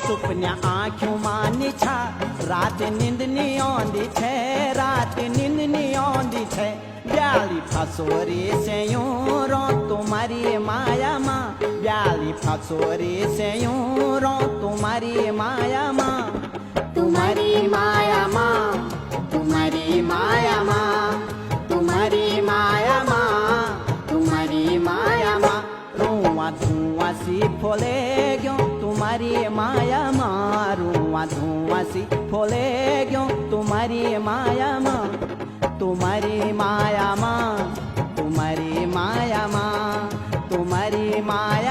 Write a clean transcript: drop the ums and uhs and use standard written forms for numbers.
सुपन्या आँखों मानी छा रात नींद नहीं आंदी छे रात नींद नहीं आंदी छे ब्याली फसोरी से यूं रो तुम्हारी माया माँ ब्याली फसोरी से यूं रो तुम्हारी माया माँ तुम्हारी माया माँ तुम्हारी माया माँ तुम्हारी माया माँ तुम्हारी माया माँ रुआ धुआं सी फोले क्यों तुम्हारी माया माँ रुआ धुआं सी फोले क्यों तुम्हारी माया माँ तुम्हारी माया माँ तुम्हारी माया माँ तुम्हारी माया